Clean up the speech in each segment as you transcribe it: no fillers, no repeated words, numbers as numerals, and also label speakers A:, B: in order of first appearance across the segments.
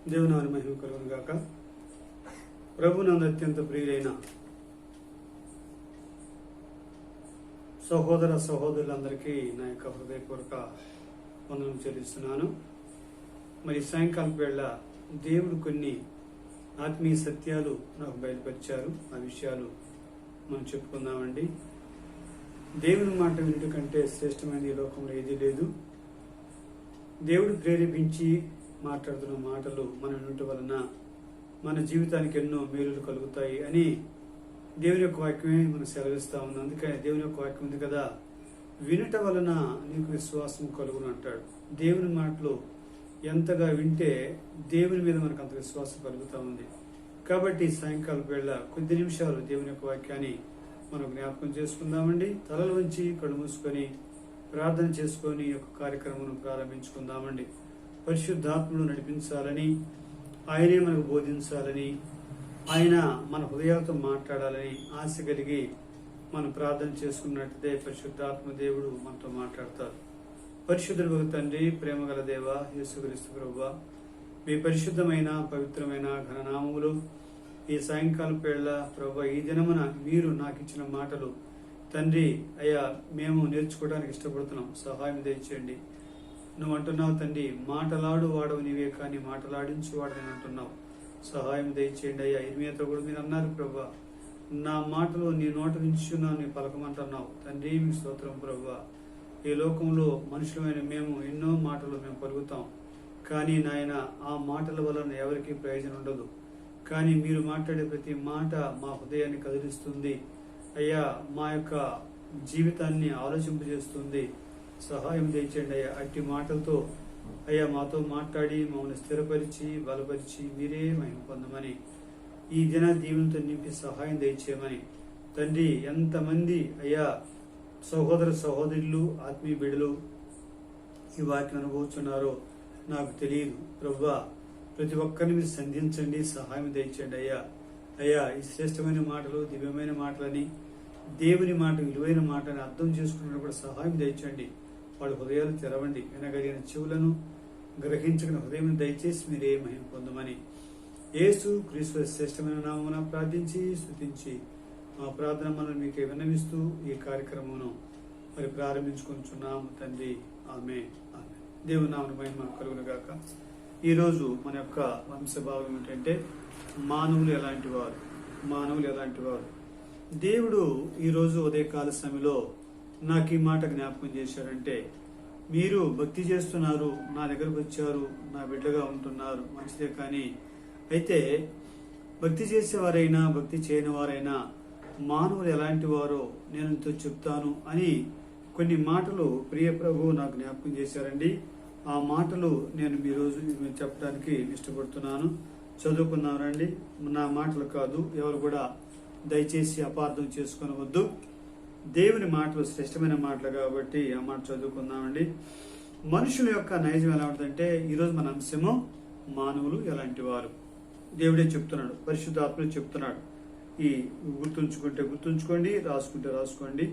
A: దేవునాని మహిమ కలుగును గాక. ప్రభునందు అత్యంత ప్రియులైన సహోదర సహోదరులందరికీ నా యొక్క హృదయపూర్వక వందనం చెల్లిస్తున్నాను. మరి సాయంకాలం వేళ దేవుడు కొన్ని ఆత్మీయ సత్యాలు నాకు బయలుపరిచారు. ఆ విషయాలు మనం చెప్పుకుందామండి. దేవుని మాట వినట కంటే శ్రేష్టమైన ఈ లోకంలో ఏదీ లేదు. దేవుడు ప్రేరేపించి మాట్లాడుతున్న మాటలు మనం వినటం వలన మన జీవితానికి ఎన్నో మేలులు కలుగుతాయి అని దేవుని యొక్క వాక్యమే మనం సెలవిస్తా ఉంది. అందుకని దేవుని యొక్క వాక్యం ఉంది కదా, వినటం వలన నీకు విశ్వాసం కలుగును అంటాడు. దేవుని మాటలు ఎంతగా వింటే దేవుని మీద మనకు అంత విశ్వాసం కలుగుతూ ఉంది. కాబట్టి సాయంకాలం వేళ కొద్ది నిమిషాలు దేవుని యొక్క వాక్యాన్ని మనం జ్ఞాపకం చేసుకుందామండి. తలలు వంచి కళ్ళు మూసుకొని ప్రార్థన చేసుకొని ఈ యొక్క కార్యక్రమం ప్రారంభించుకుందామండి. పరిశుద్ధాత్మను నడిపించాలని, ఆయనే మనకు బోధించాలని, ఆయన మన హృదయాలతో మాట్లాడాలని ఆశ కలిగి మనం ప్రార్థన చేసుకున్నట్లయితే పరిశుద్ధాత్మ దేవుడు మనతో మాట్లాడతారు. పరిశుద్ధుడు తండ్రి, ప్రేమగల దేవ, యేసుక్రీస్తు ప్రభువా, మీ పరిశుద్ధమైన పవిత్రమైన ఘననామములు ఈ సాయంకాలం వేళ ప్రభువా, ఈ దినమున మీరు నాకు ఇచ్చిన మాటలు తండ్రి అయ్యా మేము నేర్చుకోవడానికి ఇష్టపడుతున్నాం. సహాయం దయచేయండి. నువ్వు అంటున్నావు తండ్రి, మాటలాడు వాడవు నీవే కానీ మాటలాడించు వాడని అంటున్నావు. సహాయం దయచేయండి అయ్యా. ఇర్మియాతో కూడా మీరు అన్నారు ప్రభువా, నా మాటలు నీ నోట నుంచి నీ పలకమంటున్నావు తండ్రి. మీ స్తోత్రం ప్రభువా. ఈ లోకంలో మనుషులమైన మేము ఎన్నో మాటలు మేము పలుకుతాం, కానీ నాయన ఆ మాటల వలన ఎవరికీ ప్రయోజనం ఉండదు. కానీ మీరు మాట్లాడే ప్రతి మాట మా హృదయాన్ని కదిలిస్తుంది అయ్యా, మా యొక్క జీవితాన్ని ఆలోచింపజేస్తుంది. సహాయం తెచ్చండి అయ్యా. అట్టి మాటలతో అయ్యా మాతో మాట్లాడి మమ్మల్ని స్థిరపరిచి బలపరిచి మీరే మహిమ పొందమని, ఈ దిన దీవులతో నింపి సహాయం దయచేయమని తండ్రి. ఎంతమంది అయ్యా సహోదర సహోదరులు ఆత్మీయ బిడ్డలు ఈ వాక్యం అనుభవిస్తున్నారో నాకు తెలియదు ప్రభువా. ప్రతి ఒక్కరిని మీరు సంధించండి, సహాయం దయచేయండి అయ్యా. అయ్యా ఈ శ్రేష్టమైన మాటలు, దివ్యమైన మాటలని, దేవుని మాట, విలువైన మాటని అర్థం చేసుకున్న కూడా సహాయం దయచేయండి. వాళ్ళ హృదయాలు తెరవండి. వినగలిగిన చెవులను, గ్రహించుకున్న హృదయం దయచేసి మీరే మహిమ పొందమని యేసు క్రీస్తు శ్రేష్టమైన నామమున ప్రార్థించి స్తుతించి మా ప్రార్థన మనం మీకు విన్నవిస్తూ ఈ కార్యక్రమమును మరి ప్రారంభించుకుంటున్నాము తండ్రి. ఆమేన్. ఆమేన్. దేవుని నామమున మహిమ కలుగును గాక. ఈరోజు మన యొక్క వంశభావం ఏంటంటే మానవులు ఎలాంటి వారు, మానవులు ఎలాంటి వారు. దేవుడు ఈరోజు ఉదయకాల సమయంలో నాకు ఈ మాట జ్ఞాపకం చేశారంటే, మీరు భక్తి చేస్తున్నారు, నా దగ్గరకు వచ్చారు, నా బిడ్డగా ఉంటున్నారు, మంచిదే. కానీ అయితే భక్తి చేసేవారైనా భక్తి చేయని వారైనా మానవులు ఎలాంటి వారో నేను ఇంతో చెప్తాను అని కొన్ని మాటలు ప్రియ ప్రభువు నాకు జ్ఞాపకం చేశారండి. ఆ మాటలు నేను ఈరోజు చెప్పడానికి ఇష్టపడుతున్నాను. చదువుకున్నారండి. నా మాటలు కాదు, ఎవరు కూడా దయచేసి అపార్థం చేసుకొనవద్దు. దేవుని మాటలు శ్రేష్టమైన మాటలు కాబట్టి ఆ మాట చదువుకుందామండి. మనుషుల యొక్క నైజం ఎలా ఉంటుందంటే, ఈరోజు మన అంశము మానవులు ఎలాంటి వారు. దేవుడే చెప్తున్నాడు, పరిశుద్ధాత్ముడు చెప్తున్నాడు. ఈ గుర్తుంచుకుంటే గుర్తుంచుకోండి, రాసుకుంటే రాసుకోండి.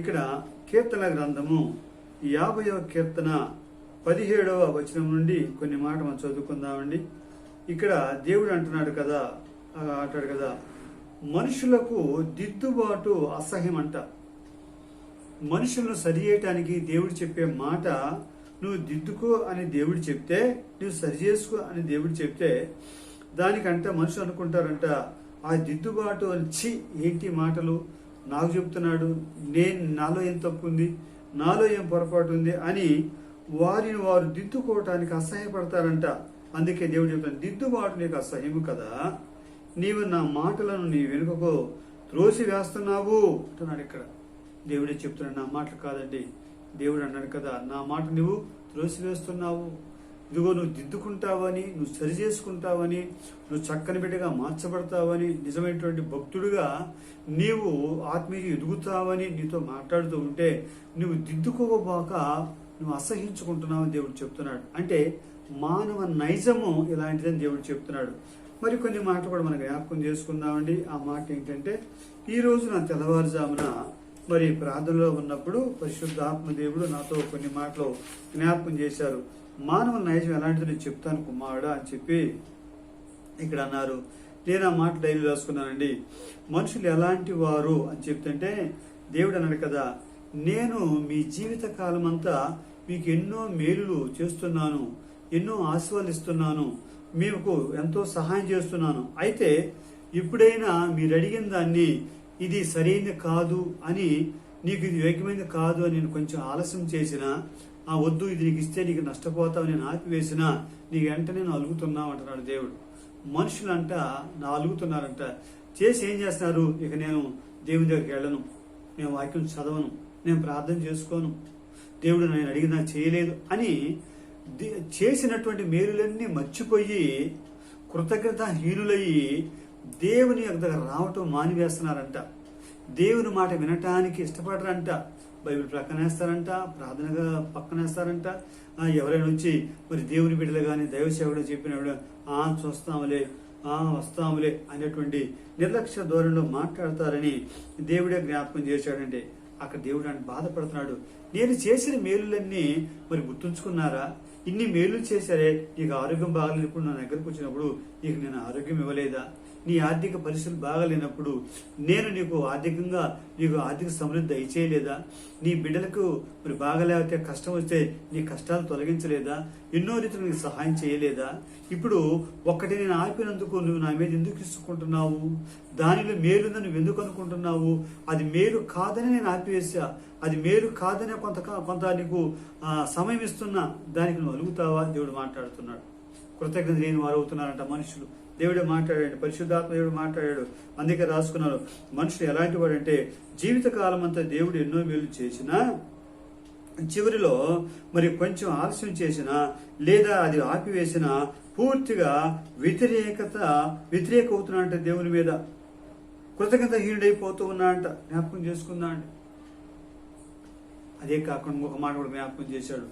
A: ఇక్కడ కీర్తన గ్రంథము 50వ కీర్తన 17వ వచనం నుండి కొన్ని మాట మనం చదువుకుందామండి. ఇక్కడ దేవుడు అంటున్నాడు కదా, మనుషులకు దిద్దుబాటు అసహ్యం అంట. మనుషులను సరి చేయటానికి దేవుడు చెప్పే మాట, నువ్వు దిద్దుకో అని దేవుడు చెప్తే, నువ్వు సరి చేసుకో అని దేవుడు చెప్తే, దానికంట మనుషులు అనుకుంటారంట ఆ దిద్దుబాటు అని, ఏంటి మాటలు నాకు చెప్తున్నాడు, నాలో ఏం తప్పు ఉంది, నాలో ఏం పొరపాటు ఉంది అని వారిని వారు దిద్దుకోవటానికి అసహ్యపడతారంట. అందుకే దేవుడు చెప్తాను, దిద్దుబాటు నీకు అసహ్యము కదా, నీవు నా మాటలను నీ వెనుకకు త్రోసి వేస్తున్నావు అంటున్నాడు. ఇక్కడ దేవుడే చెప్తున్నాడు, నా మాటలు కాదండి. దేవుడు అన్నాడు కదా, నా మాట నువ్వు త్రోసి వేస్తున్నావు. ఇదిగో నువ్వు దిద్దుకుంటావని, నువ్వు సరి చేసుకుంటావని, నువ్వు చక్కని బిడ్డగా మార్చబడతావని, నిజమైనటువంటి భక్తుడిగా నీవు ఆత్మీయ ఎదుగుతావని నీతో మాట్లాడుతూ ఉంటే, నువ్వు దిద్దుకోబాక నువ్వు అసహించుకుంటున్నావు అని దేవుడు చెప్తున్నాడు. అంటే మానవ నైజము ఇలాంటిదని దేవుడు చెప్తున్నాడు. మరి కొన్ని మాటలు కూడా మనం జ్ఞాపకం చేసుకుందామండి. ఆ మాట ఏంటంటే, ఈ రోజు నా తెల్లవారుజామున మరి ప్రార్థనలో ఉన్నప్పుడు పరిశుద్ధాత్మ దేవుడు నాతో కొన్ని మాటలు జ్ఞాపకం చేశారు. మానవ నైజం ఎలాంటిదో నేను చెప్తాను కుమారుడా అని చెప్పి ఇక్కడ అన్నారు. నేను ఆ మాట డైలీ రాసుకున్నానండి. మనుషులు ఎలాంటి వారు అని చెప్తుంటే దేవుడు అన్నాడు కదా, నేను మీ జీవిత కాలం అంతా మీకు ఎన్నో మేలులు చేస్తున్నాను, ఎన్నో ఆశీర్వాదిస్తున్నాను, మీకు ఎంతో సహాయం చేస్తున్నాను. అయితే ఎప్పుడైనా మీరు అడిగిన దాన్ని ఇది సరైనది కాదు అని, నీకు ఇది యోగ్యమైనది కాదు అని నేను కొంచెం ఆలస్యం చేసినా, వద్దు ఇది నీకు ఇస్తే నీకు నష్టపోతావు నేను ఆపివేసినా, నీకు వెంటనే నేను అలుగుతున్నావు అంటున్నాడు దేవుడు. మనుషులంట నా అలుగుతున్నారంట. చేసి ఏం చేస్తున్నారు? ఇక నేను దేవుని దగ్గరికి వెళ్ళను, నేను వాక్యం చదవను, నేను ప్రార్థన చేసుకోను, దేవుడు నేను అడిగినా చేయలేదు అని చేసినటువంటి మేలులన్నీ మర్చిపోయి కృతజ్ఞతాహీనులయ్యి దేవుని దగ్గర రావటం మానివేస్తున్నారంట. దేవుని మాట వినటానికి ఇష్టపడరంట. బైబిల్ ప్రక్కనేస్తారంట, ప్రార్థనగా పక్కనేస్తారంట. ఎవరైనా వచ్చి మరి దేవుని బిడ్డలు కానీ దైవ సేవకుడు చెప్పినప్పుడు చూస్తాములే, వస్తాములే అనేటువంటి నిర్లక్ష్య ధోరణిలో మాట్లాడతారని దేవుడే జ్ఞాపకం చేశాడంటే అక్కడ దేవుడు అని బాధపడుతున్నాడు. నేను చేసిన మేలులన్నీ మరి గుర్తుంచుకున్నారా? ఇన్ని మేలు చేశారే, నీకు ఆరోగ్యం బాగలేనప్పుడు నా దగ్గరకు వచ్చినప్పుడు నీకు నేను ఆరోగ్యం ఇవ్వలేదా? నీ ఆర్థిక పరిస్థితులు బాగలేనప్పుడు నేను నీకు ఆర్థిక సమృద్ధి దయచేయలేదా? నీ బిడ్డలకు మరి బాగలేకపోతే కష్టం వస్తే నీ కష్టాలు తొలగించలేదా? ఎన్నో రీతులు నీకు సహాయం చేయలేదా? ఇప్పుడు ఒక్కటి నేను ఆపినందుకు నువ్వు నా మీద ఎందుకు ఇసుకుంటున్నావు? దానిలో మేలుందని నువ్వు ఎందుకు అనుకుంటున్నావు? అది మేలు కాదని నేను ఆపివేసా, అది మేలు కాదనే కొంత నీకు సమయం ఇస్తున్నా, దానికి నువ్వు అలుగుతావా? దేవుడు మాట్లాడుతున్నాడు. కృతజ్ఞత లేని వారు అవుతున్నారంట మనుషులు. దేవుడే మాట్లాడాడు, పరిశుద్ధాత్మ దేవుడు మాట్లాడాడు. అందుకే రాసుకున్నారు, మనుషులు ఎలాంటి వాడంటే జీవితకాలం అంతా దేవుడు ఎన్నో మేలు చేసినా చివరిలో మరి కొంచెం ఆలస్యం చేసినా లేదా అది ఆపివేసినా పూర్తిగా వ్యతిరేక అవుతున్నాడంట దేవుని మీద. కృతజ్ఞతాహీనుడైపోతూ ఉన్నాడంట. జ్ఞాపకం చేసుకుందా అండి. అదే కాకుండా ఒక మాట కూడా జ్ఞాపకం చేశాడు,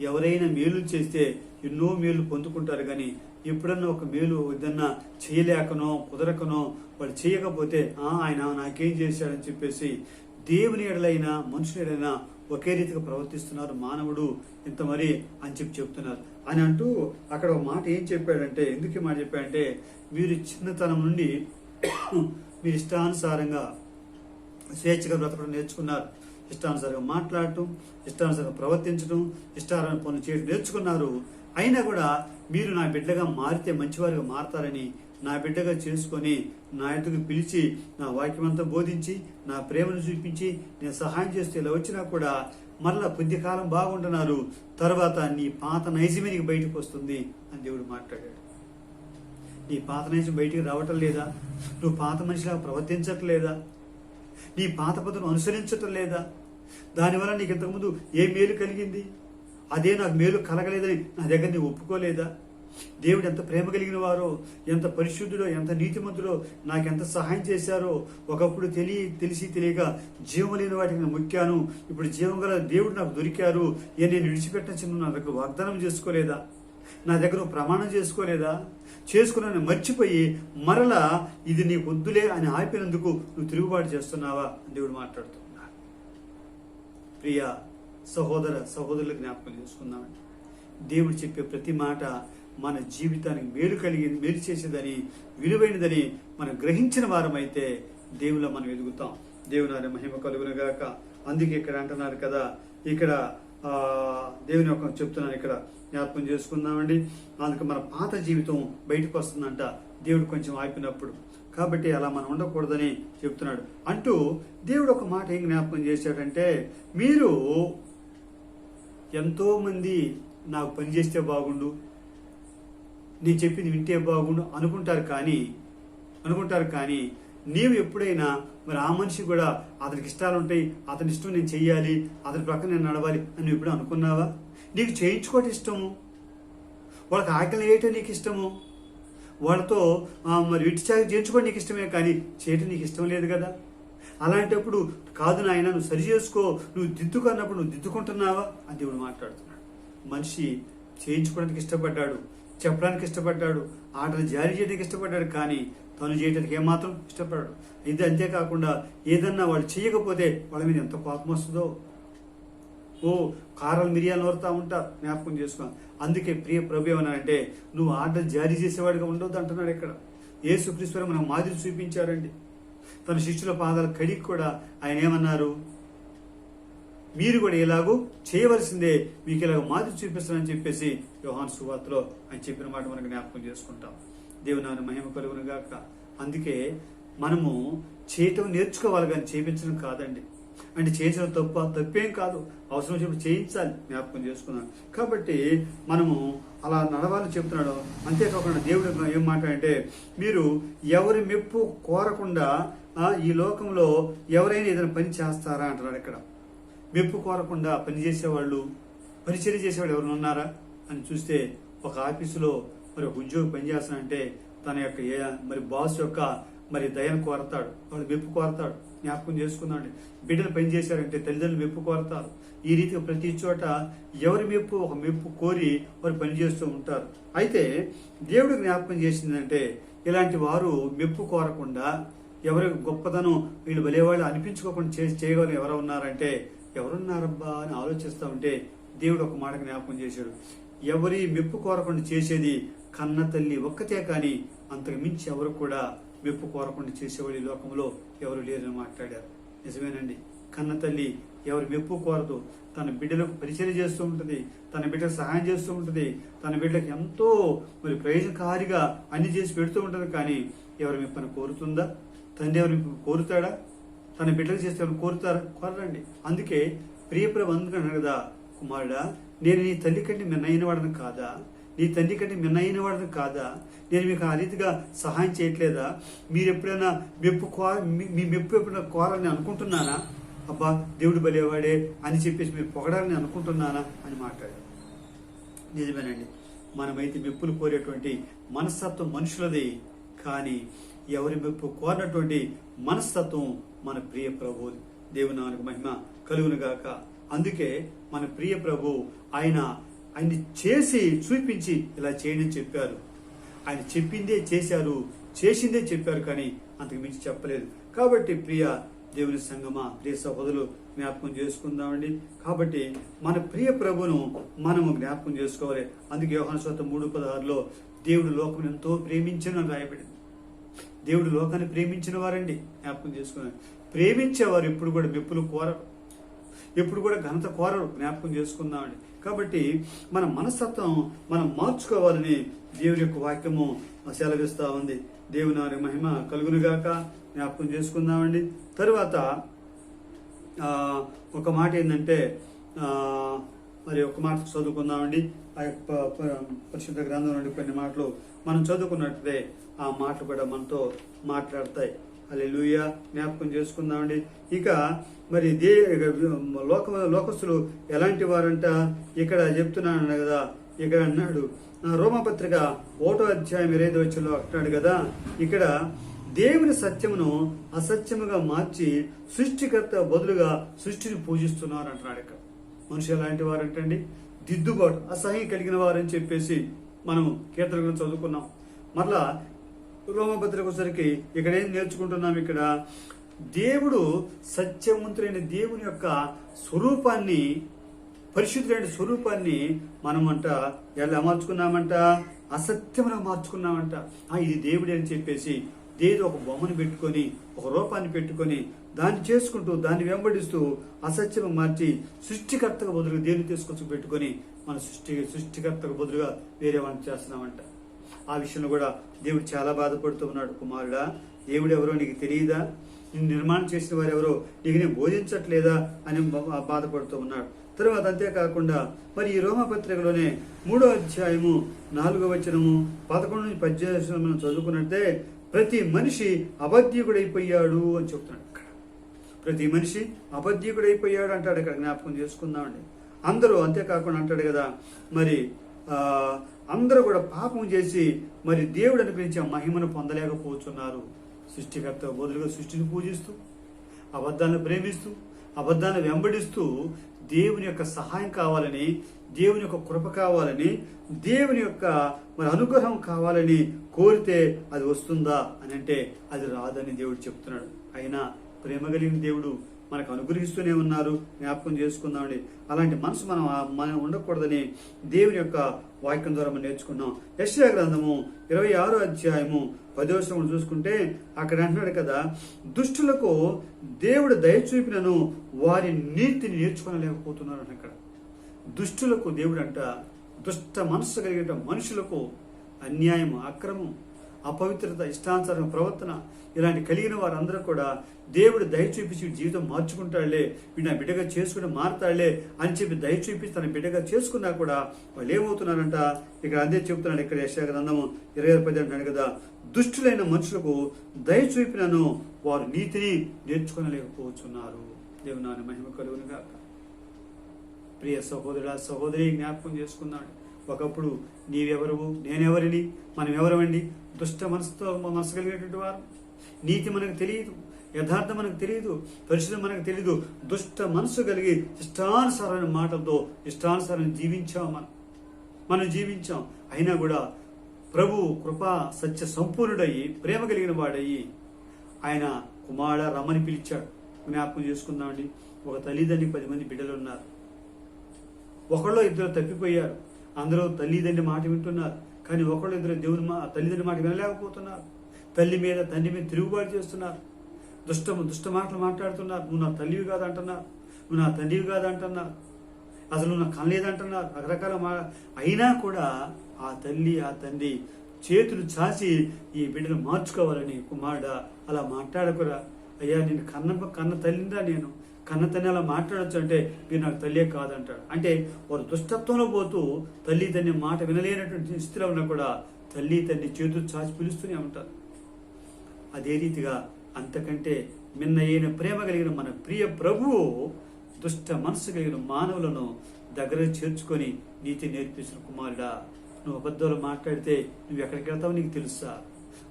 A: ఎవరైనా మేలు చేస్తే ఎన్నో మేలు పొందుకుంటారు, కానీ ఎప్పుడన్నా ఒక మేలు ఏదన్నా చేయలేకనో కుదరకనో వాడు చేయకపోతే ఆయన నాకేం చేశాడని చెప్పేసి దేవుని ఎడలైనా మనుషుల ఎడలైనా ఒకే రీతిగా ప్రవర్తిస్తున్నారు మానవుడు ఇంత మరి అని చెప్తున్నారు అని అంటూ అక్కడ ఒక మాట ఏం చెప్పాడంటే, ఎందుకు ఈ మాట చెప్పాడంటే, మీరు చిన్నతనం నుండి మీరు ఇష్టానుసారంగా స్వేచ్ఛగా బ్రతకడం నేర్చుకున్నారు, ఇష్టానుసారంగా మాట్లాడటం, ఇష్టానుసారంగా ప్రవర్తించడం, ఇష్టానుసారం పనులు చేయడం నేర్చుకున్నారు. అయినా కూడా మీరు నా బిడ్డగా మారితే మంచివారిగా మారతారని నా బిడ్డగా చేసుకొని నా ఎదుగు పిలిచి నా వాక్యమంతా బోధించి నా ప్రేమను చూపించి నేను సహాయం చేస్తే ఇలా వచ్చినా కూడా మరలా కొద్దికాలం బాగుంటున్నారు, తర్వాత నీ పాత నైజమే నీకు బయటకు వస్తుంది అని దేవుడు మాట్లాడాడు. నీ పాత నైజం బయటికి రావటం లేదా? నువ్వు పాత మనిషిలా ప్రవర్తించట్లేదా? నీ పాత పద్ధతులను అనుసరించటం లేదా? దానివల్ల నీకు ఇంతకుముందు ఏ మేలు కలిగింది? అదే నాకు మేలు కలగలేదని నా దగ్గర నీవు ఒప్పుకోలేదా? దేవుడు ఎంత ప్రేమ కలిగిన వారో, ఎంత పరిశుద్ధుడో, ఎంత నీతిమంతుడో, నాకెంత సహాయం చేశారో. ఒకప్పుడు తెలిసి తెలియక జీవం లేని వాటికి నేను మొక్కాను, ఇప్పుడు జీవం గల దేవుడు నాకు దొరికారు, నేను విడిచిపెట్టిన చిన్న నా దగ్గర వాగ్దానం చేసుకోలేదా? నా దగ్గర ప్రమాణం చేసుకోలేదా? చేసుకున్నాను మర్చిపోయి మరలా ఇది నీకు వద్దులే అని ఆపినందుకు నువ్వు తిరుగుబాటు చేస్తున్నావా అని దేవుడు మాట్లాడుతున్నా. ప్రియా సహోదరులకు జ్ఞాపకం చేసుకుందామండి. దేవుడు చెప్పే ప్రతి మాట మన జీవితానికి మేలు చేసేదని, విలువైనదని మనం గ్రహించిన వారమైతే దేవుళ్ళ మనం ఎదుగుతాం. దేవుని మహిమ కలుగునుగాక. అందుకే ఇక్కడ అంటున్నారు కదా, ఇక్కడ దేవుని యొక్క చెప్తున్నాను, ఇక్కడ జ్ఞాపకం చేసుకుందామండి. అందుకే మన పాత జీవితం బయటకు వస్తుందంట దేవుడు కొంచెం ఆపినప్పుడు. కాబట్టి అలా మనం ఉండకూడదని చెప్తున్నాడు. అంటూ దేవుడు ఒక మాట ఏం జ్ఞాపకం చేశాడంటే, మీరు ఎంతో మంది నాకు పని చేస్తే బాగుండు, నేను చెప్పింది వింటే బాగుండు అనుకుంటారు కానీ నీవు ఎప్పుడైనా మరి ఆ మనిషి కూడా అతనికి ఇష్టాలు ఉంటాయి, అతని ఇష్టం నేను చెయ్యాలి, అతని ప్రక్కన నేను నడవాలి అని నువ్వు ఎప్పుడు అనుకున్నావా? నీకు చేయించుకోవటం ఇష్టము, వాళ్ళకి ఆకలి వేయటం నీకు ఇష్టము, వాళ్ళతో మరి విడిచాక చేయించుకోవడం నీకు ఇష్టమే, కానీ చేయటం నీకు ఇష్టం లేదు కదా. అలాంటప్పుడు కాదు నాయన నువ్వు సరి చేసుకో, నువ్వు దిద్దుకున్నప్పుడు నువ్వు దిద్దుకుంటున్నావా అని దేవుడు మాట్లాడుతున్నాడు. మనిషి చేయించుకోవడానికి ఇష్టపడ్డాడు, చెప్పడానికి ఇష్టపడ్డాడు, ఆటలు జారీ చేయడానికి ఇష్టపడ్డాడు, కానీ తను చేయడానికి ఏమాత్రం ఇష్టపడ్డాడు. ఇది అంతేకాకుండా ఏదన్నా వాళ్ళు చేయకపోతే వాళ్ళ మీద ఎంత కోపం వస్తుందో. కారాలు మిరియాలు నోరుతా ఉంటారు, జ్ఞాపకం చేసుకో. అందుకే ప్రియ ప్రభు ఏమన్నారంటే నువ్వు ఆర్డర్ జారీ చేసేవాడిగా ఉండొద్దు అంటున్నాడు. ఇక్కడ యేసుక్రీస్తు మనకు మాదిరి చూపించారండి. తన శిష్యుల పాదాల కడిగి కూడా ఆయన ఏమన్నారు, మీరు కూడా ఇలాగూ చేయవలసిందే, మీకు ఇలాగ మాదిరి చూపిస్తానని చెప్పేసి యోహాను సువార్తలో ఆయన చెప్పిన మాట మనకు జ్ఞాపకం చేసుకుంటాం. దేవుని నామమున మహిమ కలుగును గాక. అందుకే మనము చేయటం నేర్చుకోవాలి కానీ చేయించడం కాదండి. అంటే చేయించడం తప్పేం కాదు, అవసరం వచ్చినప్పుడు చేయించాలి, జ్ఞాపకం చేసుకున్నాను. కాబట్టి మనము అలా నడవాలని చెప్తున్నాడు. అంతేకాకుండా దేవుడు ఏం మాట అంటే మీరు ఎవరి మెప్పు కోరకుండా ఈ లోకంలో ఎవరైనా ఏదైనా పని చేస్తారా అంటున్నాడు. ఇక్కడ మెప్పు కోరకుండా పనిచేసేవాళ్ళు, పరిచర్య చేసేవాళ్ళు ఎవరైనా ఉన్నారా అని చూస్తే ఒక ఆఫీసులో మరి ఒక ఉద్యోగి పనిచేస్తానంటే తన యొక్క మరి బాస్ యొక్క మరి దయను కోరతాడు, వాడు మెప్పు కోరతాడు, జ్ఞాపకం చేసుకున్నాడు. బిడ్డలు పనిచేశారంటే తల్లిదండ్రులు మెప్పు కోరతారు. ఈ రీతిగా ప్రతి చోట ఎవరి మెప్పు ఒక మెప్పు కోరి వారు పనిచేస్తూ ఉంటారు. అయితే దేవుడు జ్ఞాపకం చేసిందంటే ఇలాంటి వారు మెప్పు కోరకుండా ఎవరి గొప్పతనం వీళ్ళు బలేవాళ్ళు అనిపించుకోకుండా చేయగలరు ఎవరు ఉన్నారంటే ఎవరున్నారబ్బా అని ఆలోచిస్తూ ఉంటే దేవుడు ఒక మాట జ్ఞాపకం చేశాడు. ఎవరి మెప్పు కోరకుండా చేసేది కన్న తల్లి ఒక్కతే కానీ అంతకు మించి ఎవరు కూడా మెప్పు కోరకుండా చేసేవాళ్ళు ఈ లోకంలో ఎవరు లేరని మాట్లాడారు. నిజమేనండి. కన్న తల్లి ఎవరి మెప్పు కోరదు, తన బిడ్డలకు పరిచయం చేస్తూ ఉంటుంది, తన బిడ్డకు సహాయం చేస్తూ ఉంటుంది, తన బిడ్డలకు ఎంతో మరి ప్రయోజనకారిగా అన్ని చేసి పెడుతూ ఉంటుంది. కానీ ఎవరి మెప్పని కోరుతుందా? తండ్రి ఎవరి మెప్పు కోరుతాడా? తన బిడ్డలు చేస్తే ఎవరు కోరరండి. అందుకే ప్రియప్రభు అందుకన్నాడు కదా, కుమారుడా నేను నీ తల్లి కంటే మిన్నైన వాడను కాదా, నీ తండ్రి కంటే మిన్నైన వాడను కాదా, నేను మీకు ఆ రీతిగా సహాయం చేయట్లేదా, మీరు ఎప్పుడైనా మీ మెప్పు ఎప్పుడైనా కోరాలని అనుకుంటున్నానా, అబ్బా దేవుడు బలేవాడే అని చెప్పేసి మీరు పొగడాలని అనుకుంటున్నానా అని మాట్లాడారు. నిజమేనండి. మనమైతే మెప్పులు కోరేటువంటి మనస్తత్వం మనుషులది, కానీ ఎవరి మెప్పు కోరినటువంటి మనస్తత్వం మన ప్రియ ప్రభువుది. దేవుని నామమునకు మహిమ కలుగును గాక. అందుకే మన ప్రియ ప్రభు ఆయన్ని చేసి చూపించి ఇలా చేయని చెప్పారు. ఆయన చెప్పిందే చేశారు, చేసిందే చెప్పారు, కానీ అంతకు మించి చెప్పలేదు. కాబట్టి ప్రియ దేవుని సంగమా, ప్రియ సహోదరులు జ్ఞాపకం చేసుకుందామండి. కాబట్టి మన ప్రియ ప్రభును మనము జ్ఞాపకం చేసుకోవాలి. అందుకే యోహాను సువార్త 3:16లో దేవుడు లోకం ఎంతో ప్రేమించిన రాయబడింది. దేవుడు లోకాన్ని ప్రేమించిన వారండి, జ్ఞాపకం చేసుకున్నారు. ప్రేమించేవారు ఎప్పుడు కూడా మెప్పులు కోరరు, ఎప్పుడు కూడా ఘనత కోరరు, జ్ఞాపకం చేసుకుందామండి. కాబట్టి మన మనస్తత్వం మనం మార్చుకోవాలని దేవుని యొక్క వాక్యము సెలవిస్తా ఉంది. దేవుని నామమునకు మహిమ కలుగునుగాక. జ్ఞాపకం చేసుకుందామండి. తరువాత ఒక మాట ఏంటంటే మరి ఒక మాట చదువుకుందామండి. ఆ యొక్క పరిశుద్ధ గ్రంథం నుండి కొన్ని మాటలు మనం చదువుకున్నట్లయితే ఆ మాటలు కూడా మనతో మాట్లాడతాయి. హల్లెలూయా. జ్ఞాపకం చేసుకుందామండి. ఇక మరి లోకస్తులు ఎలాంటి వారంట ఇక్కడ చెప్తున్నాను కదా. ఇక్కడ అన్నాడు రోమపత్రిక 1వ అధ్యాయం 25వ వచనంలో అంటున్నాడు కదా, ఇక్కడ దేవుని సత్యమును అసత్యముగా మార్చి సృష్టికర్త బదులుగా సృష్టిని పూజిస్తున్నారు అంటున్నాడు. ఇక్కడ మనుషులు ఎలాంటి వారంటండి, దిద్దుబాటు అసహ్యం కలిగిన వారని చెప్పేసి మనం కీర్తన గురించి చదువుకున్నాం. మరలా రోమపత్రిక వచ్చరికి ఇక్కడ ఏం నేర్చుకుంటున్నాం, ఇక్కడ దేవుడు సత్యవంతులైన దేవుని యొక్క స్వరూపాన్ని, పరిశుద్ధులైన స్వరూపాన్ని మనమంట ఎలా మార్చుకున్నామంట, అసత్యముగా మార్చుకున్నామంట. ఇది దేవుడే అని చెప్పేసి దేవుడు ఒక బొమ్మను పెట్టుకొని, ఒక రూపాన్ని పెట్టుకొని దాన్ని చేసుకుంటూ దాన్ని వెంబడిస్తూ అసత్యము మార్చి సృష్టికర్తకు బదులుగా దేవుని తీసుకొచ్చి పెట్టుకొని మన సృష్టికర్తకు బదులుగా వేరే వాడిని చేస్తున్నామంట. ఆ విషయంలో కూడా దేవుడు చాలా బాధపడుతూ ఉన్నాడు. కుమారుడా, దేవుడు ఎవరో నీకు తెలియదా, నిన్ను నిర్మాణం చేసిన వారు ఎవరో నీకు నేను బోధించట్లేదా అని బాధపడుతూ ఉన్నాడు. తర్వాత అంతేకాకుండా మరి ఈ రోమపత్రికలోనే 3వ అధ్యాయము 4వ వచనము 11 నుంచి 18 మనం చదువుకున్నట్టే ప్రతి మనిషి అబద్ధికుడైపోయాడు అని చెప్తున్నాడు. ఇక్కడ ప్రతి మనిషి అబద్ధికుడైపోయాడు అంటాడు. ఇక్కడ జ్ఞాపకం చేసుకుందామండి. అందరూ అంతేకాకుండా అంటాడు కదా, మరి అందరూ కూడా పాపం చేసి మరి దేవుడు అనిపించే మహిమను పొందలేకపోతున్నారు. సృష్టికర్త బదులుగా సృష్టిని పూజిస్తూ, అబద్ధాలను ప్రేమిస్తూ, అబద్ధాలను వెంబడిస్తూ దేవుని యొక్క సహాయం కావాలని, దేవుని యొక్క కృప కావాలని, దేవుని యొక్క మరి అనుగ్రహం కావాలని కోరితే అది వస్తుందా అని అంటే అది రాదని దేవుడు చెప్తున్నాడు. అయినా ప్రేమ కలిగిన దేవుడు మనకు అనుగ్రహిస్తూనే ఉన్నారు. జ్ఞాపకం చేసుకుందామండి. అలాంటి మనసు మనం ఉండకూడదని దేవుని యొక్క వాక్యం ద్వారా మనం నేర్చుకున్నాం. యెషయా గ్రంథము 26వ అధ్యాయము 10వ వచనం చూసుకుంటే అక్కడ అంటున్నాడు కదా, దుష్టులకు దేవుడు దయ చూపినను వారి నీతిని నేర్చుకోలేకపోతున్నారు అని. అక్కడ దుష్టులకు దేవుడు అంట, దుష్ట మనస్సు కలిగిన మనుషులకు అన్యాయం, అక్రమం, అపవిత్రత, ఇష్టానుసారం ప్రవర్తన ఇలాంటి కలిగిన వారందరూ కూడా దేవుడు దయ చూపించి జీవితం మార్చుకుంటాడులే, వీడు నా బిడ్డగా చేసుకుని మారుతాడులే అని చెప్పి దయ చూపించి తన బిడ్డగా చేసుకున్నా కూడా వాళ్ళు ఏమవుతున్నారంట, ఇక్కడ అందే చెప్తున్నాడు. ఇక్కడ యెషయా గ్రంథము 26:10 అంటాడు కదా, దుష్టులైన మనుషులకు దయ చూపినను వారు నీతిని నేర్చుకోలేకపోతున్నారు. దేవుని నామమునకు మహిమ కలుగును గాక. ప్రియ సహోదరుడా, సహోదరి, జ్ఞాపకం చేసుకున్నాడు. ఒకప్పుడు నీవెవరువు, నేనెవరిని, మనం ఎవరమండి? దుష్ట మనసు కలిగినటువంటి వారు. నీతి మనకు తెలియదు, యథార్థం మనకు తెలియదు, పరిశుద్ధం మనకు తెలియదు. దుష్ట మనసు కలిగి ఇష్టానుసారమైన మాటలతో ఇష్టానుసారం మనం జీవించాం. అయినా కూడా ప్రభు కృపా సత్య సంపూర్ణుడయ్యి ప్రేమ కలిగిన వాడయ్యి ఆయన కుమారుడా రమ్మని పిలిచాడు. జ్ఞాపకం చేసుకుందామండి. ఒక తల్లిదండ్రి 10 మంది బిడ్డలు ఉన్నారు. ఒకళ్ళు ఇద్దరు తప్పిపోయారు. అందరూ తల్లిదండ్రి మాట వింటున్నారు. కానీ ఒకళ్ళు ఇద్దరు దేవుని తల్లిదండ్రి మాట వినలేకపోతున్నారు. తల్లి మీద తండ్రి మీద తిరుగుబాటు చేస్తున్నారు. దుష్ట మాటలు మాట్లాడుతున్నారు. నువ్వు నా తల్లివి కాదంటున్నారు, నువ్వు నా తండ్రివి కాదంటున్నారు, అసలు నువ్వు నా కనలేదంటున్నారు. రకరకాల అయినా కూడా ఆ తల్లి ఆ తండ్రి చేతులు చాచి ఈ బిడ్డను మార్చుకోవాలని, కుమారుడా అలా మాట్లాడకురా, అయ్యా నేను కన్న తల్లిందా, నేను కన్న తల్లి అలా మాట్లాడచ్చు అంటే మీరు నాకు తల్లియే కాదంటాడు. అంటే వారు దుష్టత్వంలో పోతూ తల్లి తండ్రి మాట వినలేనటువంటి స్థితిలో ఉన్నా కూడా తల్లి తండ్రి చేతులు చాచి పిలుస్తూనే ఉంటారు. అదే రీతిగా అంతకంటే మిన్నయైన ప్రేమ కలిగిన మన ప్రియ ప్రభువు దుష్ట మనసు కలిగిన మానవులను దగ్గర చేర్చుకొని నీతి నేర్పించిన కుమారుడా, నువ్వు అబద్ధాలు మాట్లాడితే నువ్వు ఎక్కడికి వెళ్తావో నీకు తెలుసా?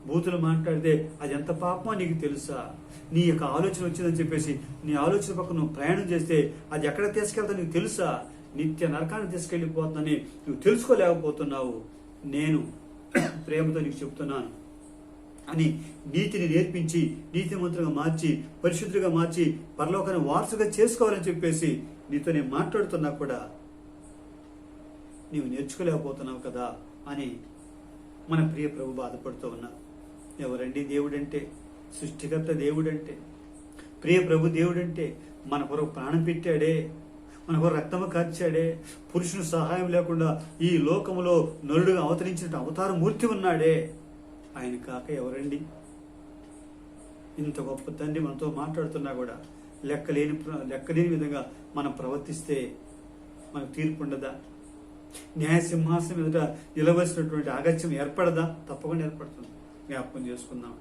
A: బూతులు మాట్లాడితే అది ఎంత పాపమో నీకు తెలుసా? నీ యొక్క ఆలోచన వచ్చిందని చెప్పేసి నీ ఆలోచన పక్కన నువ్వు ప్రయాణం చేస్తే అది ఎక్కడ తీసుకెళ్తా నీకు తెలుసా? నిత్య నరకాన్ని తీసుకెళ్లిపోతుందని నువ్వు తెలుసుకోలేకపోతున్నావు. నేను ప్రేమతో నీకు చెప్తున్నాను అని నీతిని నేర్పించి నీతిమంతులుగా మార్చి పరిశుద్ధులుగా మార్చి పరలోకాన్ని వారసుగా చేసుకోవాలని చెప్పేసి నీతో నేను మాట్లాడుతున్నా కూడా నీవు నేర్చుకోలేకపోతున్నావు కదా అని మన ప్రియ ప్రభు బాధపడుతూ ఉన్నారు. ఎవరండి దేవుడంటే? సృష్టికర్త దేవుడంటే, ప్రియ ప్రభు దేవుడంటే మన కొరకు ప్రాణం పెట్టాడే, మన కొరకు రక్తము కార్చాడే, పురుషుని సహాయం లేకుండా ఈ లోకములో నరుడుగా అవతరించిన అవతార మూర్తి ఉన్నాడే. ఆయన కాక ఎవరండి? ఇంత గొప్ప తండ్రి మనతో మాట్లాడుతున్నా కూడా లెక్కలేని విధంగా మనం ప్రవర్తిస్తే మనకు తీర్పు ఉండదా? న్యాయ సింహాసనం ఎదుట నిలవలసినటువంటి ఆగత్యం ఏర్పడదా? తప్పకుండా ఏర్పడుతుంది. జ్ఞాపకం చేసుకుందాం.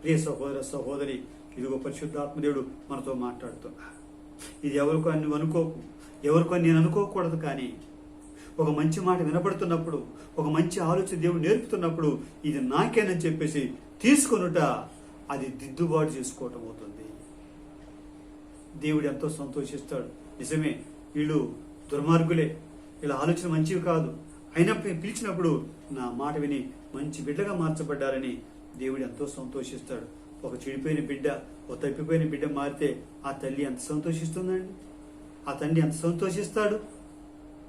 A: ప్రియ సహోదర సహోదరి, ఇదిగో పరిశుద్ధాత్మదేవుడు మనతో మాట్లాడుతున్నా. ఇది ఎవరికో అని నువ్వు అనుకోకు, ఎవరికో నేను అనుకోకూడదు. కానీ ఒక మంచి మాట వినపడుతున్నప్పుడు, ఒక మంచి ఆలోచన దేవుడు నేర్పుతున్నప్పుడు ఇది నాకేనని చెప్పేసి తీసుకొనుట అది దిద్దుబాటు చేసుకోవటం అవుతుంది. దేవుడు ఎంతో సంతోషిస్తాడు. నిజమే, వీళ్ళు దుర్మార్గులే, ఇలా ఆలోచన మంచివి కాదు, అయినప్పుడు పిలిచినప్పుడు నా మాట విని మంచి బిడ్డగా మార్చబడ్డారని దేవుడు ఎంతో సంతోషిస్తాడు. ఒక చెడిపోయిన బిడ్డ, ఒక తప్పిపోయిన బిడ్డ మారితే ఆ తల్లి ఎంత సంతోషిస్తుందండి, ఆ తండ్రి ఎంత సంతోషిస్తాడు.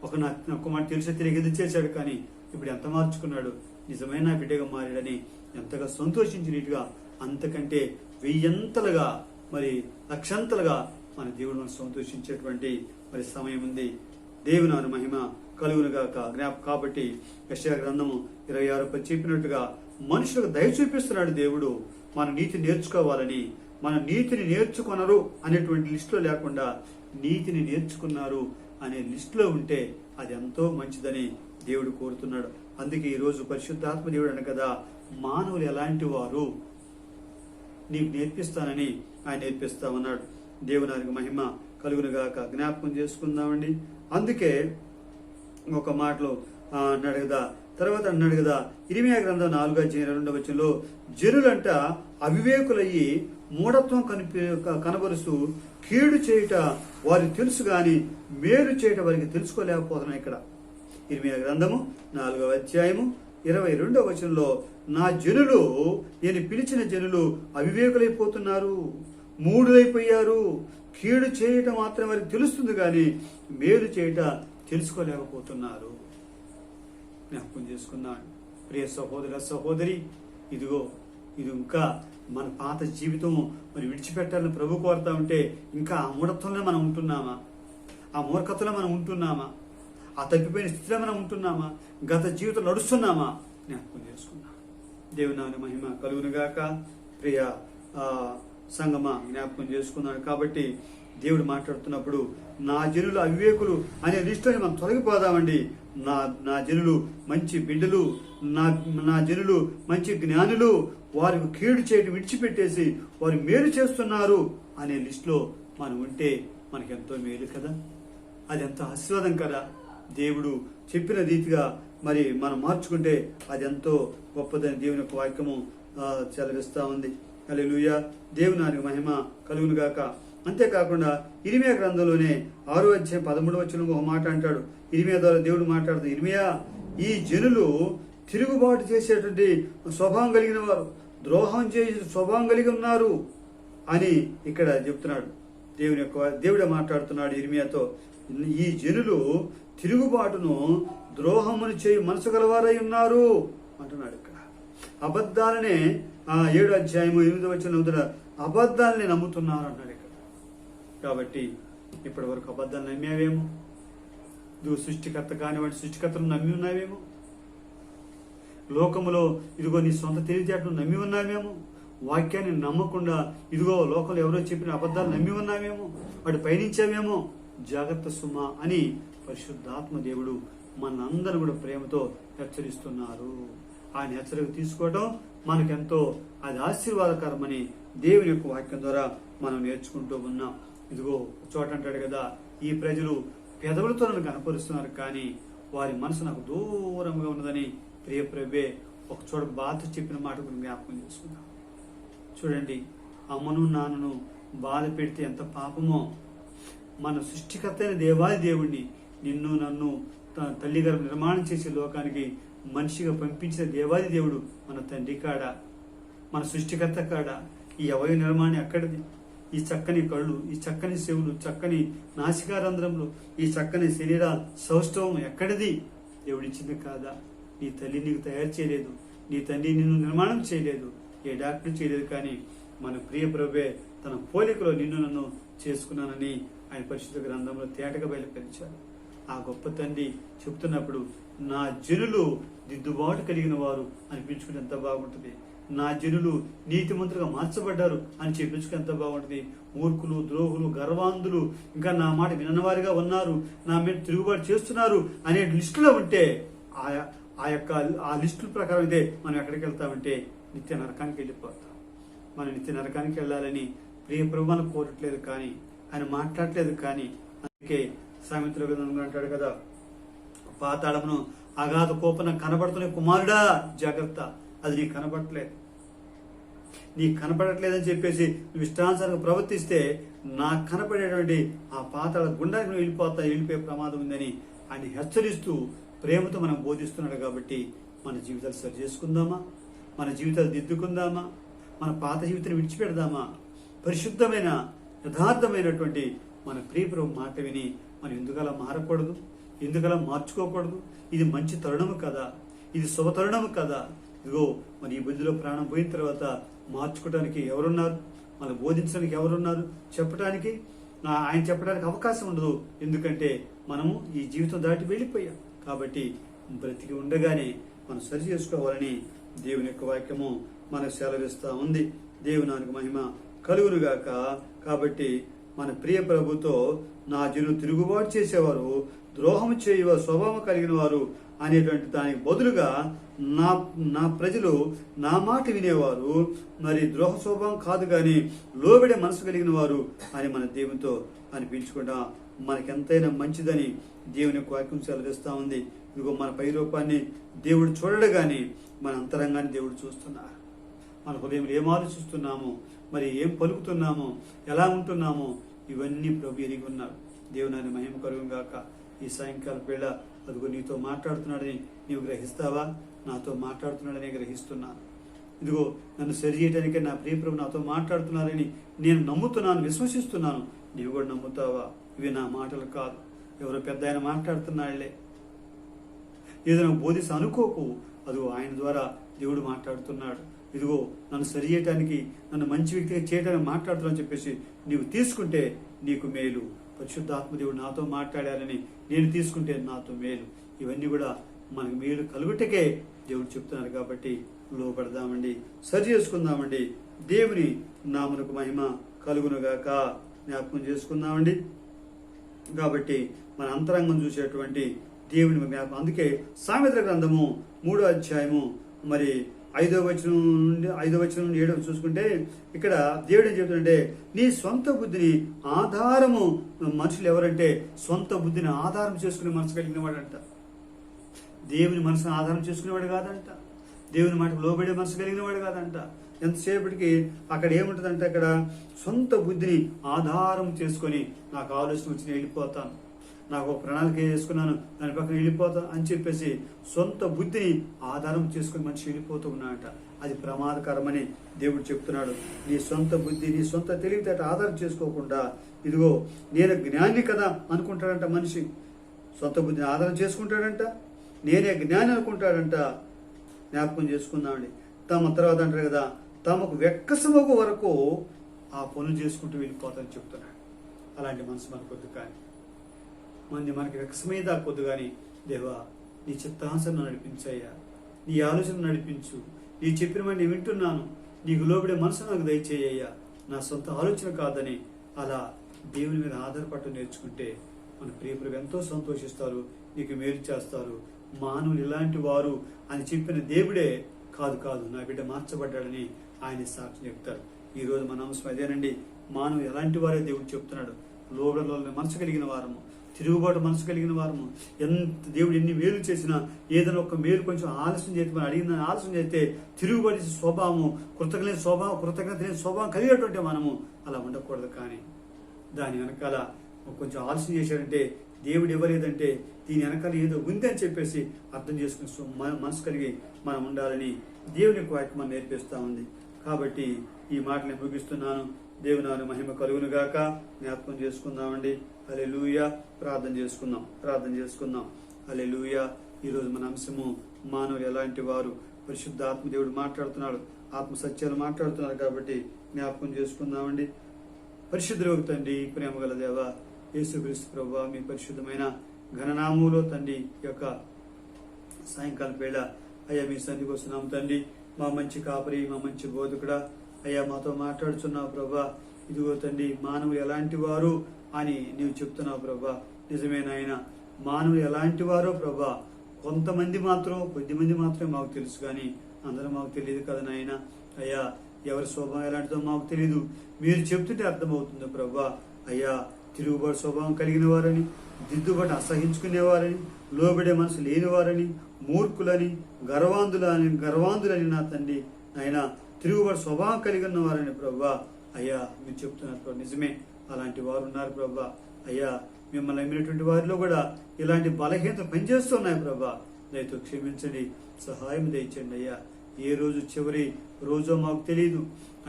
A: ఒక నా కుమారుడు తెలిసి తిరిగి ఎదురు చేశాడు, కానీ ఇప్పుడు ఎంత మార్చుకున్నాడు, నిజమైన నా బిడ్డగా మారాడని ఎంతగా సంతోషించినట్టుగా అంతకంటే 1000 మరి లక్షంతలుగా మన దేవుడు మనం సంతోషించేటువంటి మరి సమయం ఉంది. దేవుని మహిమ కలుగునుగాక. కాబట్టి యెషయా గ్రంథము 26 చెప్పినట్టుగా మనుషులకు దయ చూపిస్తున్నాడు దేవుడు. మన నీతి నేర్చుకోవాలని, మన నీతిని నేర్చుకున్నారు అనేటువంటి లిస్టులో లేకుండా నీతిని నేర్చుకున్నారు అనే లిస్టులో ఉంటే అది ఎంతో మంచిదని దేవుడు కోరుతున్నాడు. అందుకే ఈరోజు పరిశుద్ధాత్మ దేవుడు అన్న కదా, మానవులు ఎలాంటి వారు నీకు నేర్పిస్తానని ఆయన నేర్పిస్తా ఉన్నాడు. దేవునికి మహిమ కలుగునుగాక. జ్ఞాపకం చేసుకుందామండి. అందుకే ఒక మాటలో అన్నాడు కదా, తర్వాత అన్నాడు కదా, ఇర్మీయా గ్రంథం 4:22 జనులంట అవివేకులయ్యి మూఢత్వం కనబరుస్తూ కీడు చేయుట వారికి తెలుసు గాని మేలు చేయట వారికి తెలుసుకోలేకపోతున్నాయి. ఇక్కడ ఇర్మీయా గ్రంథము 4:22 నా జనులు, నేను పిలిచిన జనులు అవివేకులైపోతున్నారు, మూఢులైపోయారు. కీడు చేయటం మాత్రం వారికి తెలుస్తుంది కానీ మేలు చేయట తెలుసుకోలేకపోతున్నారు. జ్ఞాపకం చేసుకున్నాడు. ప్రియ సహోదర సహోదరి, ఇదిగో ఇది ఇంకా మన పాత జీవితం మరి విడిచిపెట్టాలని ప్రభు కోరుతా ఉంటే ఇంకా ఆ మూఢత్వంలో మనం ఉంటున్నామా? ఆ మూర్ఖతలో మనం ఉంటున్నామా? ఆ తప్పిపోయిన స్థితిలో మనం ఉంటున్నామా? గత జీవితం నడుస్తున్నామా? జ్ఞాపకం చేసుకున్నాం. దేవుని మహిమ కలుగునుగాక. ప్రియ సంగమ జ్ఞాపకం చేసుకున్నాడు. కాబట్టి దేవుడు మాట్లాడుతున్నప్పుడు నా జనులు అవివేకులు అనే లిస్టుని మనం తొలగిపోదామండి. నా జనులు మంచి బిడ్డలు, నా జనులు మంచి జ్ఞానులు, వారికి కీడు చేయడం విడిచిపెట్టేసి వారు మేలు చేస్తున్నారు అనే లిస్టులో మనం ఉంటే మనకెంతో మేలు కదా, అది ఎంతో ఆశీర్వాదం కదా. దేవుడు చెప్పిన రీతిగా మరి మనం మార్చుకుంటే అది ఎంతో గొప్పదని దేవుని యొక్క వాక్యము చెలవిస్తా ఉంది. హల్లెలూయా. దేవుని మహిమ కలుగును గాక. అంతేకాకుండా ఇర్మియా గ్రంథంలోనే 6వ అధ్యాయం 13వ వచనంలో ఒక మాట అంటాడు. ఇర్మియా ద్వారా దేవుడు మాట్లాడుతూ, ఇర్మియా, ఈ జనులు తిరుగుబాటు చేసేటువంటి స్వభావం కలిగిన వారు, ద్రోహం చేసే స్వభావం కలిగి ఉన్నారు అని ఇక్కడ చెప్తున్నాడు. దేవుడే మాట్లాడుతున్నాడు ఇర్మియాతో. ఈ జనులు తిరుగుబాటును ద్రోహమును చేయి మనసు గలవారై ఉన్నారు అంటున్నాడు. ఇక్కడ అబద్ధాలనే 7వ అధ్యాయం 8వ వచనం అబద్ధాలని నమ్ముతున్నారు అన్నాడు ఇక్కడ. కాబట్టి ఇప్పటి వరకు అబద్ధాలు నమ్మావేమో, ఇదిగో సృష్టికర్త కానివాడి సృష్టికర్తను నమ్మి ఉన్నావేమో, లోకములో ఇదిగో నీ సొంత తెలివితేటను నమ్మి ఉన్నావేమో, వాక్యాన్ని నమ్మకుండా ఇదిగో లోకంలో ఎవరో చెప్పిన అబద్ధాలు నమ్మి ఉన్నావేమో, వాటి పయనించావేమో. జాగ్రత్త సుమా అని పరిశుద్ధాత్మ దేవుడు మనందరూ కూడా ప్రేమతో హెచ్చరిస్తున్నారు. ఆయన హెచ్చరిక తీసుకోవడం మనకెంతో అది ఆశీర్వాదకరమని దేవుని యొక్క వాక్యం ద్వారా మనం నేర్చుకుంటూ ఉన్నాం. ఇదిగో చోట అంటాడు కదా, ఈ ప్రజలు పెదవులతో నన్ను కనపరుస్తున్నారు కానీ వారి మనసు నాకు దూరంగా ఉన్నదని ప్రియ ప్రభే ఒక చోట బాధ చెప్పిన మాట గురించి జ్ఞాపకం చేసుకున్నాం. చూడండి, అమ్మను నాన్నను బాధ పెడితే ఎంత పాపమో, మన సృష్టికర్త అయిన దేవాది దేవుణ్ణి, నిన్ను నన్ను తల్లి గారు నిర్మాణం చేసే లోకానికి మనిషిగా పంపించిన దేవాది దేవుడు మన తండ్రి కాడ, మన సృష్టికర్త కాడ ఈ అవయవ నిర్మాణం ఎక్కడిది? ఈ చక్కని కళ్ళు, ఈ చక్కని చెవులు, చక్కని నాసికారంధ్రములు, ఈ చక్కని శరీర సౌష్ఠవం ఎక్కడిది? దేవుడిచ్చింది కాదా? నీ తల్లి నీకు తయారు చేయలేదు, నీ తండ్రి నిన్ను నిర్మాణం చేయలేదు, ఏ డాక్టర్ చేయలేదు. కానీ మన ప్రియ ప్రభువే తన పోలికలో నిన్ను నన్ను చేసుకున్నానని ఆయన పరిశుద్ధ గ్రంథంలో తేటగా బయలుపరిచాడు. ఆ గొప్ప తండ్రి చెప్తున్నప్పుడు నా జనులు దిద్దుబాటు కలిగిన వారు అనిపించుకుంటే ఎంత బాగుంటుంది. నా జనులు నీతిమంతులుగా మార్చబడ్డారు అని చెప్పించుకుంటే ఎంత బాగుంటుంది. మూర్ఖులు, ద్రోహులు, గర్వాంధులు, ఇంకా నా మాట వినవారిగా ఉన్నారు, నా మీద తిరుగుబాటు చేస్తున్నారు అనే లిస్టులో ఉంటే ఆ లిస్టుల ప్రకారం అయితే మనం ఎక్కడికి వెళ్తామంటే నిత్య నరకానికి వెళ్ళిపోతాం. మనం నిత్య నరకానికి వెళ్ళాలని ప్రియ ప్రభువును కోరట్లేదు కానీ ఆయన మాట్లాడలేదు. కానీ అందుకే సామెతల గ్రంథంలో అంటాడు కదా, పాతాళమును అగాధ కోపన కనబడుతున్న కుమారుడా జాగ్రత్త, అది నీకు కనబడట్లేదు. నీకు కనపడట్లేదని చెప్పేసి నువ్వు ఇష్టానుసారంగా ప్రవర్తిస్తే నాకు కనపడేటువంటి ఆ పాతాళ గుండానికి వెళ్ళిపోయే ప్రమాదం ఉందని ఆయన హెచ్చరిస్తూ ప్రేమతో మనం బోధిస్తున్నాడు. కాబట్టి మన జీవితాలు సరి చేసుకుందామా? మన జీవితాలు దిద్దుకుందామా? మన పాత జీవితాన్ని విడిచిపెడదామా? పరిశుద్ధమైన యథార్థమైనటువంటి మన ప్రియ ప్రభు మాట విని మనం ఎందుకలా మారకూడదు? ఎందుకలా మార్చుకోకూడదు? ఇది మంచి తరుణము కదా, ఇది శుభ తరుణము కదా. ఇదిగో మన ఈ బుద్ధిలో ప్రాణం పోయిన తర్వాత మార్చుకోవడానికి ఎవరున్నారు? మనం బోధించడానికి ఎవరున్నారు? చెప్పడానికి ఆయన చెప్పడానికి అవకాశం ఉండదు. ఎందుకంటే మనము ఈ జీవితం దాటి వెళ్ళిపోయాం. కాబట్టి బ్రతికి ఉండగానే మనం సరి చేసుకోవాలని దేవుని యొక్క వాక్యము మనకు సెలవిస్తా ఉంది. దేవునానికి మహిమ కలుగునుగాక. కాబట్టి మన ప్రియ ప్రభుతో నా జనులు తిరుగుబాటు చేసేవారు, ద్రోహం చేయవ స్వభావం కలిగిన వారు అనేటువంటి దానికి బదులుగా నా ప్రజలు నా మాట వినేవారు, మరి ద్రోహ స్వభావం కాదు కానీ లోబడే మనసు కలిగిన వారు అని మన దేవునితో అనిపించుకుంటా మనకెంతైనా మంచిదని దేవుని యొక్క వాక్యం సెలవిస్తా ఉంది. ఇదిగో మన పై రూపాన్ని దేవుడు చూడగానే మన అంతరంగాన్ని దేవుడు చూస్తున్నారు. మన హృదయంలో ఏం ఆలోచిస్తున్నామో, మరి ఏం పలుకుతున్నామో, ఎలా ఉంటున్నామో ఇవన్నీ ప్రభు ఎరిగి ఉన్నాడు. దేవుని మహిమ కలుగుగాక. ఈ సాయంకాలం వేళ అదిగో నీతో మాట్లాడుతున్నాడని నీవు గ్రహిస్తావా? నాతో మాట్లాడుతున్నాడని గ్రహిస్తున్నాను. ఇదిగో నన్ను సరి చేయడానికే నా ప్రియప్రభు నాతో మాట్లాడుతున్నారని నేను నమ్ముతున్నాను, విశ్వసిస్తున్నాను. నీవు కూడా నమ్ముతావా? ఇవి నా మాటలు కాదు, ఎవరో పెద్ద ఆయన మాట్లాడుతున్నాళ్లే, ఏదైనా బోధిస్తే అనుకోకు, అదిగో ఆయన ద్వారా దేవుడు మాట్లాడుతున్నాడు. ఇదిగో నన్ను సరి చేయటానికి, నన్ను మంచి వ్యక్తిగా చేయడానికి మాట్లాడుతున్నాను చెప్పేసి నీవు తీసుకుంటే నీకు మేలు. పరిశుద్ధాత్మ దేవుడు నాతో మాట్లాడారని నేను తీసుకుంటే నాతో మేలు. ఇవన్నీ కూడా మనకు మేలు కలుగుటకే దేవుడు చెప్తున్నారు. కాబట్టి లోపడదామండి, సరి చేసుకుందామండి. దేవుని నామమునకు మహిమ కలుగునుగాక. జ్ఞాపకం చేసుకుందామండి. కాబట్టి మన అంతరంగం చూసేటువంటి దేవుని జ్ఞాపకం. అందుకే సామెతల గ్రంథము 3వ అధ్యాయము మరి 5వ వచనం నుండి 7వ చూసుకుంటే ఇక్కడ దేవుడు ఏం చెప్తుందంటే, నీ సొంత బుద్ధిని ఆధారము, మనుషులు ఎవరంటే సొంత బుద్ధిని ఆధారం చేసుకునే మనసు కలిగిన వాడంట. దేవుని మనసును ఆధారం చేసుకునేవాడు కాదంట. దేవుని మాటకు లోబడే మనసు కలిగిన వాడు కాదంట. ఎంతసేపటికి అక్కడ ఏముంటుందంటే, అక్కడ సొంత బుద్ధిని ఆధారం చేసుకొని నాకు ఆలోచన వచ్చి వెళ్ళిపోతాను, నాకు ఒక ప్రణాళిక చేసుకున్నాను, దాని పక్కన వెళ్ళిపోతాను అని చెప్పేసి సొంత బుద్ధిని ఆధారం చేసుకుని మనిషి వెళ్ళిపోతూ ఉన్నాడట. అది ప్రమాదకరమని దేవుడు చెప్తున్నాడు. నీ సొంత బుద్ధి, నీ సొంత తెలివితేట ఆధారం చేసుకోకుండా, ఇదిగో నేను జ్ఞాని కదా అనుకుంటాడంట మనిషి. సొంత బుద్ధిని ఆధారం చేసుకుంటాడంట, నేనే జ్ఞాని అనుకుంటాడంట. జ్ఞాపకం చేసుకుందామండి. తర్వాత అంటారు కదా, తమకు వెక్కసమగు వరకు ఆ పనులు చేసుకుంటూ వెళ్ళిపోతానని చెప్తున్నాడు. అలాంటి మనసు మనకొద్దు. కానీ మనకి వెక్కసమే దాకొద్దు. కానీ దేవా, నీ చిత్తాంశాన్ని నడిపించయ్యా, నీ ఆలోచన నడిపించు, నీ చెప్పిన మాట నేను వింటున్నాను, నీకు లోబడే మనసు నాకు దయచేయ్యా, నా సొంత ఆలోచన కాదని అలా దేవుని మీద ఆధారపడటం నేర్చుకుంటే మన ప్రియప్రభు ఎంతో సంతోషిస్తారు, నీకు మేలు చేస్తారు. మానవులు ఇలాంటి వారు అని చెప్పిన దేవుడే కాదు నా బిడ్డ మార్చబడ్డాడని ఆయన సాక్షి చెప్తారు. ఈ రోజు మన అంశం అదేనండి. మానవులు ఎలాంటి వారే దేవుడు చెప్తున్నాడు. లోబడలో మనసు కలిగిన వారము, తిరుగుబాటు మనసు కలిగిన వారము. ఎంత దేవుడు ఎన్ని మేలు చేసినా ఏదైనా ఒక మేలు కొంచెం ఆలస్యం చేసి మనం అడిగిన ఆలస్యం చేస్తే తిరుగుబాటు స్వభావము, కృతజ్ఞత లేని స్వభావం కలిగేటువంటి మనము అలా ఉండకూడదు. కానీ దాని వెనకాల కొంచెం ఆలస్యం చేశాడంటే దేవుడు ఇవ్వలేదంటే దీని వెనకాల ఏదో ఉంది అని చెప్పేసి అర్థం చేసుకుని మనసు కలిగి మనం ఉండాలని దేవుని వాక్యం మనం నేర్పిస్తా ఉంది. కాబట్టి ఈ మాటలు ముగిస్తున్నాను. దేవుని మహిమ కలుగునుగాక. జ్ఞాపకం చేసుకుందామండి. హల్లెలూయా. ప్రార్థన చేసుకుందాం. హల్లెలూయా. ఈరోజు మన అంశము మానవులు ఎలాంటి వారు. పరిశుద్ధ ఆత్మ దేవుడు మాట్లాడుతున్నాడు, ఆత్మ సత్యాలు మాట్లాడుతున్నారు. కాబట్టి జ్ఞాపకం చేసుకుందామండి. పరిశుద్ధుడు తండ్రి, ప్రేమ గల దేవ యేసుక్రీస్తు ప్రభువా, మీ పరిశుద్ధమైన ఘననామములో తండ్రి యొక్క సాయంకాలం వేళ అయ్యా మీ సన్నిధికి వస్తున్నాం తండ్రి. మా మంచి కాపరి, మా మంచి బోధకుడా అయ్యా, మాతో మాట్లాడుతున్నావు ప్రభా. ఇదిగో తండ్రి, మానవులు ఎలాంటి వారు అని నీవు చెప్తున్నావు ప్రభా. నిజమేనాయన, మానవులు ఎలాంటి వారో ప్రభా కొద్దిమంది మాత్రమే మాకు తెలుసు, కానీ అందరూ మాకు తెలియదు కదా నాయన. అయ్యా, ఎవరి స్వభావం ఎలాంటిదో మాకు తెలియదు, మీరు చెప్తుంటే అర్థమవుతుందో ప్రభా. అయ్యా, తిరుగుబాటు స్వభావం కలిగిన వారని, దిద్దుబాటు అసహించుకునేవారని, లోబడే మనసు లేనివారని, మూర్ఖులని, గర్వాంధులని నా తండ్రి ఆయన తిరుగుబాటు స్వభావం కలిగి ఉన్న వారని ప్రభా. అయ్యా, మీరు చెప్తున్నారు ప్రభా, నిజమే అలాంటి వారు ఉన్నారు ప్రభా. అయ్యా, మిమ్మల్ని నమ్మినటువంటి వారిలో కూడా ఇలాంటి బలహీనత పనిచేస్తున్నాయి ప్రభా. దయతో క్షమించండి, సహాయం దయచండి అయ్యా. ఏ రోజు చివరి రోజో మాకు తెలియదు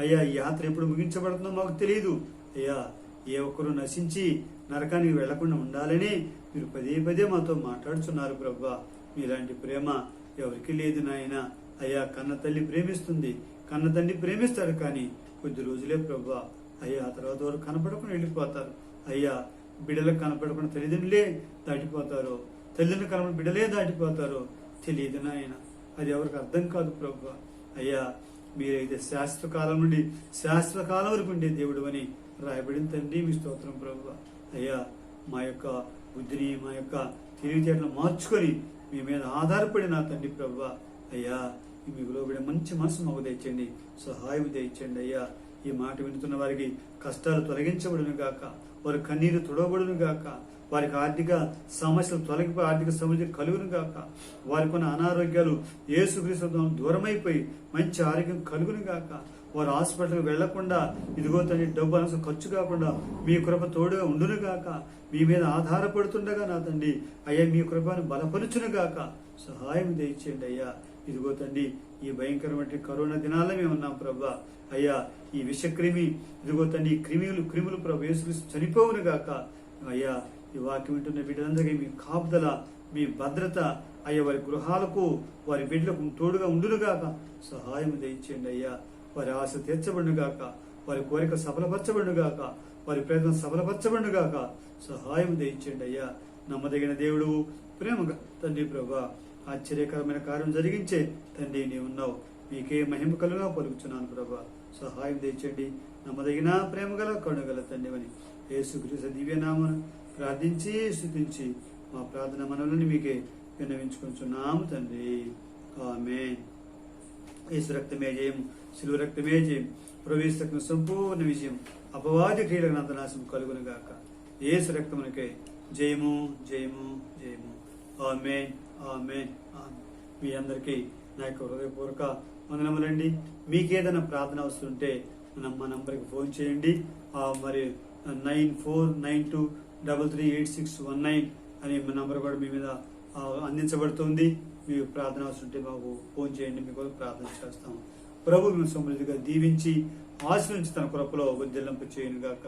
A: అయ్యా, ఈ యాత్ర ఎప్పుడు ముగించబడుతుందో మాకు తెలియదు అయ్యా. ఏ ఒక్కరు నశించి నరకానికి వెళ్లకుండా ఉండాలని మీరు పదే మాతో మాట్లాడుతున్నారు ప్రభా. మీలాంటి ప్రేమ ఎవరికి లేదు నాయన. అయ్యా, కన్న తల్లి ప్రేమిస్తుంది, కన్న తండ్రి ప్రేమిస్తారు, కానీ కొద్ది రోజులే ప్రభా. అయ్యా, ఆ తర్వాత వారు కనపడకుండా వెళ్ళిపోతారు అయ్యా. బిడ్డలకు కనపడకుండా తల్లిదండ్రులే దాటిపోతారో, తల్లిదండ్రులు కనపడ బిడ్డలే దాటిపోతారో తెలియదు నాయన. అది ఎవరికి అర్థం కాదు ప్రభా. అయ్యా, మీరైతే శాశ్వత కాలం నుండి శాశ్వత కాలం వరకు ఉండే దేవుడు అని రాయబడిన తండ్రి, మీ స్తోత్రం ప్రభు. అయ్యా, మా యొక్క బుద్ధిని, మా యొక్క తెలివితేటలు మార్చుకొని మీ మీద ఆధారపడి నా తండ్రి ప్రభు. అయ్యా, మీకు లోబడే మంచి మనసు మాకు తెచ్చండి, సహాయం తెచ్చండి అయ్యా. ఈ మాట వింటున్న వారికి కష్టాలు తొలగించబడును గాక, వారి కన్నీరు తుడవబడును గాక, వారికి ఆర్థిక సమస్యలు తొలగిపోయి ఆర్థిక సమస్యలు కలుగును గాక, వారికి ఉన్న అనారోగ్యాలు యేసుక్రీస్తు దూరమైపోయి మంచి ఆరోగ్యం కలుగును గాక, వారు హాస్పిటల్కి వెళ్లకుండా ఇదిగో తండ్రి డబ్బు అనవసరం ఖర్చు కాకుండా మీ కృప తోడుగా ఉండును గాక. మీ మీద ఆధారపడుతుండగా నా తండ్రి అయ్యా, మీ కృపను బలపరుచును గాక. సహాయం దయచేయండి అయ్యా. ఇదిగో తండ్రి, ఈ భయంకరమైన కరోనా దినాల్లో మేము ఉన్నాం ప్రభా. అయ్యా ఈ విషక్రిమి ఇదిగో తండ్రి క్రిములు ప్రభు యేసుక్రీస్తు చనిపోవును గాక. అయ్యా ఈ వాక్యం వింటున్న బిడ్డలందరికీ మీ కాపుదల, మీ భద్రత అయ్యా వారి గృహాలకు వారి బిడ్డలకు తోడుగా ఉండునుగాక. సహాయం దయచేయండి అయ్యా. వారి ఆశ తీర్చబడునుగాక, వారి కోరిక సఫలపరచబడునుగాక, వారి ప్రయత్నం సఫలపరచబడునుగాక. సహాయం దయచేయండి అయ్యా. నమ్మదగిన దేవుడు, ప్రేమగా తండ్రి ప్రభా, ఆశ్చర్యకరమైన కార్యం జరిగించే తండ్రి నీవు ఉన్నావు. మీకే మహిమ కలుగా పలుకుతున్నాను ప్రభా. సహాయం దయచేయండి. నమ్మదగిన ప్రేమగల కరుణగల తండ్రివని యేసుక్రీస్తు దివ్యనామను ప్రార్థించి స్తుతించి మా ప్రార్థన మనవులని మీకే విన్నవించుకుంటున్నాము తండ్రి. ఆమేన్. యేసు రక్తమే జయం, శిలువ రక్తమే జయం, ప్రవేశ రక్తం సంపూర్ణ విజయం, అపవాది క్రియలకు నంతనాశం కలుగును గాక. యేసు రక్తమునకే జయము జయము జయము. ఆమేన్ ఆమేన్ ఆమేన్. మీ అందరికీ నా యొక్క హృదయపూర్వక వందనములండి. మీకేదైనా ప్రార్థన వస్తుంటే మా నంబర్కి ఫోన్ చేయండి. మరి 9492338619 అనే నంబర్ కూడా మీ మీద అందించబడుతుంది. మీకు ప్రార్థన వస్తుంటే మాకు ఫోన్ చేయండి, మీకు ప్రార్థన చేస్తాము. ప్రభు మేము సమృద్ధిగా దీవించి ఆశీర్వదించి తన కృపలో వర్ధిల్లింప చేయనుగాక.